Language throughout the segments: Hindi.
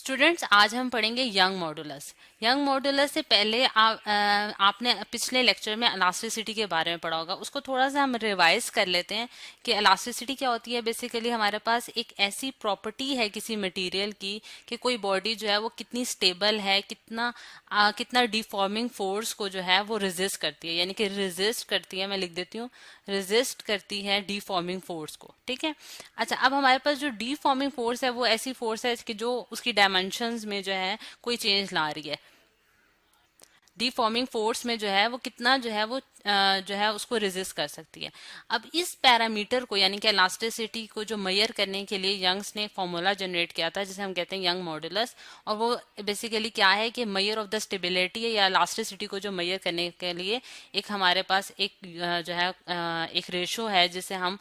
स्टूडेंट्स, आज हम पढ़ेंगे यंग मॉडुलस। यंग मॉडुलस से पहले आपने पिछले लेक्चर में इलास्टिसिटी के बारे में पढ़ा होगा। उसको थोड़ा सा हम रिवाइज कर लेते हैं कि इलास्टिसिटी क्या होती है। बेसिकली हमारे पास एक ऐसी प्रॉपर्टी है किसी मटेरियल की कि कोई बॉडी जो है वो कितनी स्टेबल है, कितना डिफॉर्मिंग फोर्स को जो है वो रेजिस्ट करती है, यानी कि रेजिस्ट करती है। मैं लिख देती हूँ, रेजिस्ट करती है डिफॉर्मिंग फोर्स को। ठीक है। अच्छा, अब हमारे पास जो डिफॉर्मिंग फोर्स है वो ऐसी फोर्स है कि जो उसकी डायमेंशंस में जो है कोई चेंज ला रही है। डिफॉर्मिंग फोर्स में जो है वो कितना जो है वो जो है उसको रेजिस्ट कर सकती है। अब इस पैरामीटर को यानी कि इलास्टिसिटी को जो मेजर करने के लिए यंग्स ने फॉर्मूला जनरेट किया था जिसे हम कहते हैं यंग मॉडुलस। और वो बेसिकली क्या है कि मेजर ऑफ द स्टेबिलिटी या इलास्टिसिटी को जो मेजर करने के लिए एक हमारे पास एक जो है एक रेशो है जिसे हम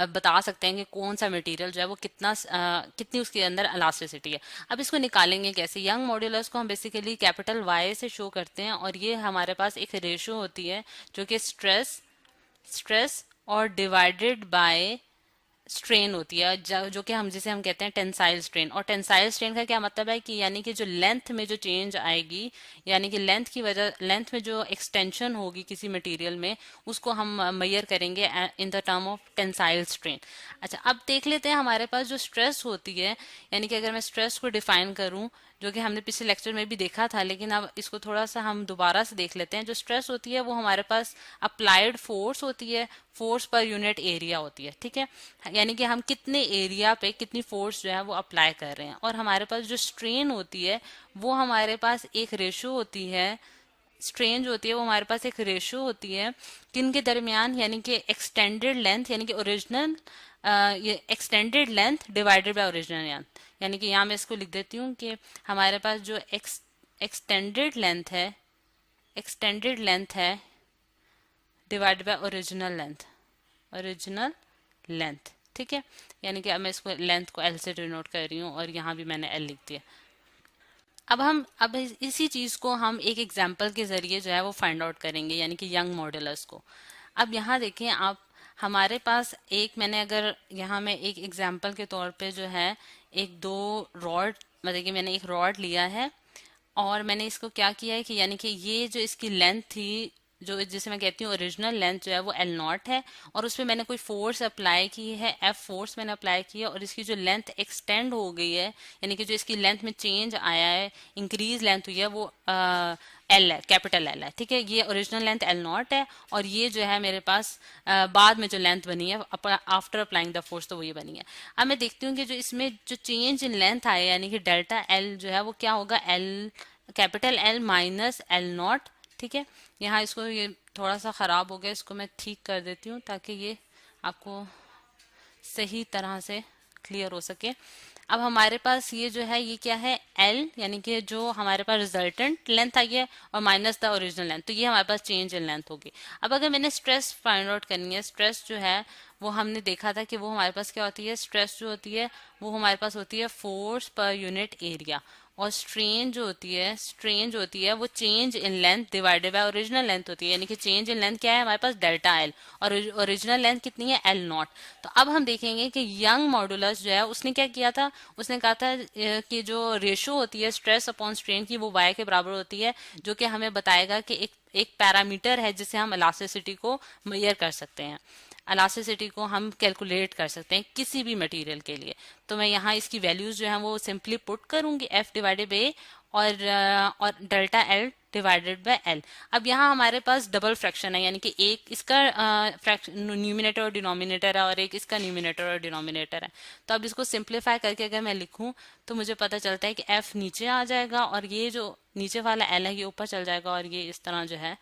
बता सकते हैं कि कौन सा मटेरियल जो है वो कितनी उसके अंदर इलास्टिसिटी है। अब इसको निकालेंगे कैसे? यंग मॉडुलस को हम बेसिकली कैपिटल वाई से शो करते हैं और ये हमारे पास एक रेशो होती है जो कि स्ट्रेस और डिवाइडेड बाय स्ट्रेन होती है, जो कि जिसे हम कहते हैं टेंसाइल स्ट्रेन। और टेंसाइल स्ट्रेन का क्या मतलब है कि यानी कि जो लेंथ में जो चेंज आएगी, यानी कि लेंथ में जो एक्सटेंशन होगी किसी मटेरियल में, उसको हम मेजर करेंगे in the term of tensile strain. अच्छा, अब देख लेते हैं हमारे पास जो स्ट्रेस होती है, यानी कि अगर मैं स्ट्रेस को डिफाइन करूं, जो कि हमने पिछले लेक्चर में भी देखा था, लेकिन अब इसको थोड़ा सा हम दोबारा से देख लेते हैं। जो स्ट्रेस होती है वो हमारे पास अप्लाइड फोर्स होती है, फोर्स पर यूनिट एरिया होती है। ठीक है, यानी कि हम कितने एरिया पे कितनी फोर्स जो है वो अप्लाई कर रहे हैं। और हमारे पास जो स्ट्रेन होती है वो हमारे पास एक रेशो होती है, स्ट्रेन जो होती है वो हमारे पास एक रेशो होती है किन के दरमियान, यानी कि एक्सटेंडेड लेंथ, यानी कि ओरिजिनल ये extended length divided by original length. यानी कि यहाँ मैं इसको लिख देती हूँ कि हमारे पास जो एक्सटेंडेड लेंथ है, एक्सटेंडेड लेंथ है डिवाइडेड बाय ओरिजिनल लेंथ। ठीक है, यानी कि अब मैं इसको लेंथ को एल से डिनोट कर रही हूँ और यहाँ भी मैंने एल लिख दिया। अब इसी चीज को हम एक एग्जाम्पल के जरिए जो है वो फाइंड आउट करेंगे, यानी कि यंग मॉडुलस को। अब यहाँ देखें आप, हमारे पास एक, मैंने अगर यहाँ में एक एग्जाम्पल के तौर पे जो है एक दो रॉड, मतलब कि मैंने एक रॉड लिया है और मैंने इसको क्या किया है कि यानी कि ये जो इसकी लेंथ थी, जो जिसे मैं कहती हूँ ओरिजिनल लेंथ जो है वो एल नॉट है, और उस पर मैंने कोई फोर्स अप्लाई की है, एफ फोर्स मैंने अप्लाई की है, और इसकी जो लेंथ एक्सटेंड हो गई है, यानी कि जो इसकी लेंथ में चेंज आया है, इंक्रीज लेंथ हुई है, वो एल है, कैपिटल एल है। ठीक है, ये ओरिजिनल लेंथ एल नॉट है और ये जो है मेरे पास बाद में जो लेंथ बनी है आफ्टर अप्लाइंग द फोर्स, तो वो ये बनी है। अब मैं देखती हूँ कि जो इसमें जो चेंज इन लेंथ आया, यानी कि डेल्टा एल जो है वो क्या होगा, L capital L minus L not. ठीक है, यहाँ इसको, ये थोड़ा सा ख़राब हो गया, इसको मैं ठीक कर देती हूँ ताकि ये आपको सही तरह से क्लियर हो सके। अब हमारे पास ये जो है ये क्या है, एल, यानी कि जो हमारे पास रिजल्टेंट लेंथ आई है, और माइनस द ओरिजिनल लेंथ, तो ये हमारे पास चेंज इन लेंथ होगी। अब अगर मैंने स्ट्रेस फाइंड आउट करनी है, स्ट्रेस जो है वो हमने देखा था कि वो हमारे पास क्या होती है, स्ट्रेस जो होती है वो हमारे पास होती है फोर्स पर यूनिट एरिया। और स्ट्रेन जो होती है वो change in length divided by original length होती है, यानी कि चेंज इन लेंथ क्या है हमारे पास, डेल्टा एल, और ओरिजिनल लेंथ कितनी है, एल नॉट। तो अब हम देखेंगे कि यंग मॉडुलस जो है उसने क्या किया था, उसने कहा था कि जो रेशो होती है स्ट्रेस अपॉन स्ट्रेन की वो वाई के बराबर होती है, जो कि हमें बताएगा कि एक पैरामीटर है जिसे हम इलास्टिसिटी को मेजर कर सकते हैं, इलास्टिसिटी को हम कैलकुलेट कर सकते हैं किसी भी मटेरियल के लिए। तो मैं यहाँ इसकी वैल्यूज जो है वो सिंपली पुट करूंगी, एफ डिवाइडेड बाई और delta L divided by L. अब यहाँ हमारे पास डबल फ्रैक्शन है, यानी कि एक इसका न्यूमिनेटर और डिनोमिनेटर है और एक इसका न्यूमिनेटर और डिनोमिनेटर है। तो अब इसको सिंप्लीफाई करके अगर मैं लिखूं तो मुझे पता चलता है कि एफ नीचे आ जाएगा और ये जो नीचे वाला एल है ये ऊपर चल जाएगा, और ये इस तरह जो है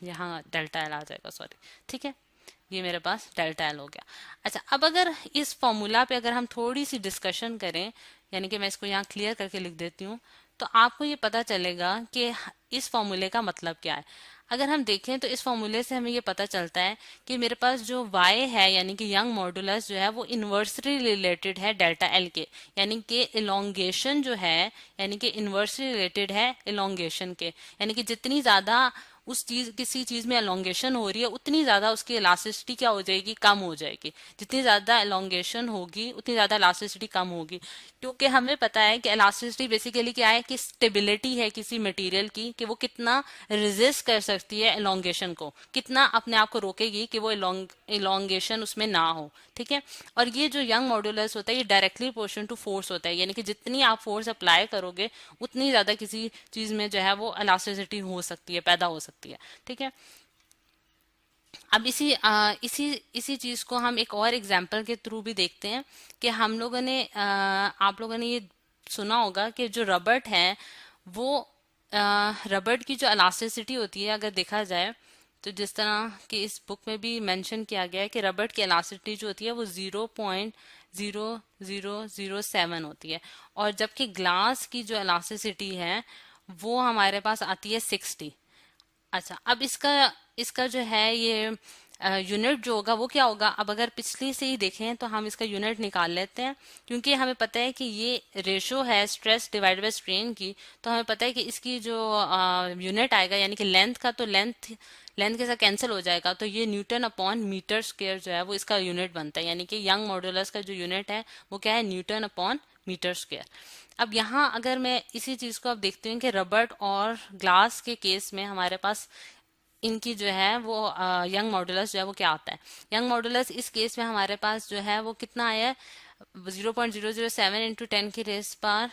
यहाँ डेल्टा एल आ जाएगा, सॉरी। ठीक है, ये मेरे पास डेल्टा एल हो गया। अच्छा, अब अगर इस फॉर्मूला पे अगर हम थोड़ी सी डिस्कशन करें, यानी कि मैं इसको यहाँ क्लियर करके लिख देती हूँ, तो आपको ये पता चलेगा कि इस फॉर्मूले का मतलब क्या है। अगर हम देखें तो इस फॉर्मूले से हमें ये पता चलता है कि मेरे पास जो y है, यानी कि यंग मॉडुलस जो है वो इन्वर्सली रिलेटेड है डेल्टा एल के, यानी कि इलोंगेशन जो है, यानी कि इन्वर्सली रिलेटेड है इलोंगेशन के, यानी कि जितनी ज्यादा उस चीज किसी चीज में एलोंगेशन हो रही है उतनी ज्यादा उसकी इलास्टिसिटी क्या हो जाएगी, कम हो जाएगी। जितनी ज्यादा एलोंगेशन होगी उतनी ज्यादा इलास्टिसिटी कम होगी, क्योंकि हमें पता है कि इलास्टिसिटी बेसिकली क्या है, कि स्टेबिलिटी है किसी मटेरियल की, कि वो कितना रेजिस्ट कर सकती है एलोंगेशन को, कितना अपने आप को रोकेगी कि वो एलोंगेशन उसमें ना हो। ठीक है, और ये जो यंग मॉड्यूलस होता है ये डायरेक्टली प्रोपोर्शन टू फोर्स होता है, यानी कि जितनी आप फोर्स अप्लाई करोगे उतनी ज्यादा किसी चीज में जो है वो इलास्टिसिटी हो सकती है, पैदा हो सकती है। ठीक है, अब इसी चीज को हम एक और एग्जांपल के थ्रू भी देखते हैं कि हम लोगों ने आप लोगों ने ये सुना होगा कि जो रबड़ है वो रबड़ की जो इलास्टिसिटी होती है अगर देखा जाए तो जिस तरह कि इस बुक में भी मेंशन किया गया है कि रबड़ की इलास्टिसिटी जो होती है वो 0.0007 होती है, और जबकि ग्लास की जो इलास्टिसिटी है वो हमारे पास आती है 60। अच्छा, अब इसका इसका जो है ये यूनिट जो होगा वो क्या होगा। अब अगर पिछली से ही देखें तो हम इसका यूनिट निकाल लेते हैं, क्योंकि हमें पता है कि ये रेशो है स्ट्रेस डिवाइडेड बाय स्ट्रेन की, तो हमें पता है कि इसकी जो यूनिट आएगा यानी कि लेंथ का, तो लेंथ के साथ कैंसिल हो जाएगा, तो ये न्यूटन अपॉन मीटर स्क्वायर जो है वो इसका यूनिट बनता है, यानी कि यंग मॉड्यूलस का जो यूनिट है वो क्या है, न्यूटन अपॉन मीटर स्क्वायर। अब यहाँ अगर मैं इसी चीज को अब देखती हूँ कि रबड़ और ग्लास के केस में हमारे पास इनकी जो है वो यंग मॉडुलस जो है वो क्या आता है। यंग मॉडुलस इस केस में हमारे पास जो है वो कितना आया है, 0.007 इंटू 10 की रेस पर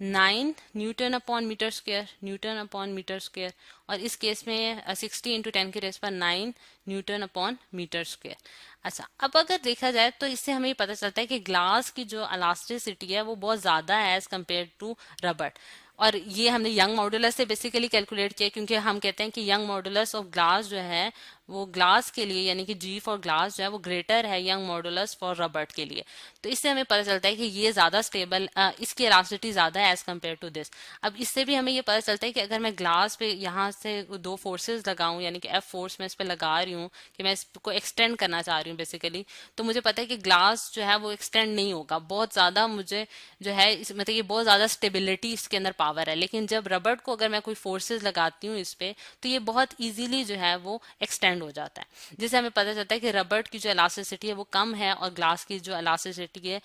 9 newton upon metre square, newton upon metre square, और इस केस में 60 इंटू 10 की रेस पर 9 न्यूटन अपॉन मीटर स्क्वायर। अच्छा, अब अगर देखा जाए तो इससे हमें पता चलता है कि ग्लास की जो इलास्टिसिटी है वो बहुत ज्यादा है एज कम्पेयर टू रबड़, और ये हमने यंग मॉडुलस से बेसिकली कैलकुलेट किया, क्योंकि हम कहते हैं कि यंग मॉडुलस ऑफ ग्लास जो है वो ग्लास के लिए यानी कि जी फॉर ग्लास जो है वो ग्रेटर है यंग मॉडुलस फॉर रबड़ के लिए। तो इससे हमें पता चलता है कि ये ज्यादा स्टेबल, इसकी इलास्टिसिटी ज्यादा है एज कम्पेयर टू दिस। अब इससे भी हमें ये पता चलता है कि अगर मैं ग्लास पे यहाँ से दो फोर्सेस लगाऊं, यानी कि एफ फोर्स मैं इस पे लगा रही हूँ कि मैं इसको एक्सटेंड करना चाह रही हूँ बेसिकली, तो मुझे पता है कि ग्लास जो है वो एक्सटेंड नहीं होगा, बहुत ज्यादा मुझे जो है मतलब ये बहुत ज्यादा स्टेबिलिटी इसके अंदर पावर है। लेकिन जब रबड़ को अगर मैं कोई फोर्सेस लगाती हूँ इस पे, तो ये बहुत इजीली जो है वो एक्सटेंड हो जाता है, जिससे हमें पता चलता है कि रबड़ की जो इलास्टिसिटी है वो कम है और ग्लास की जो इलास्टिसिटी है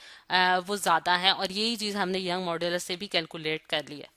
वो ज्यादा है, और यही चीज हमने यंग मॉड्यूलस से भी कैलकुलेट कर ली है।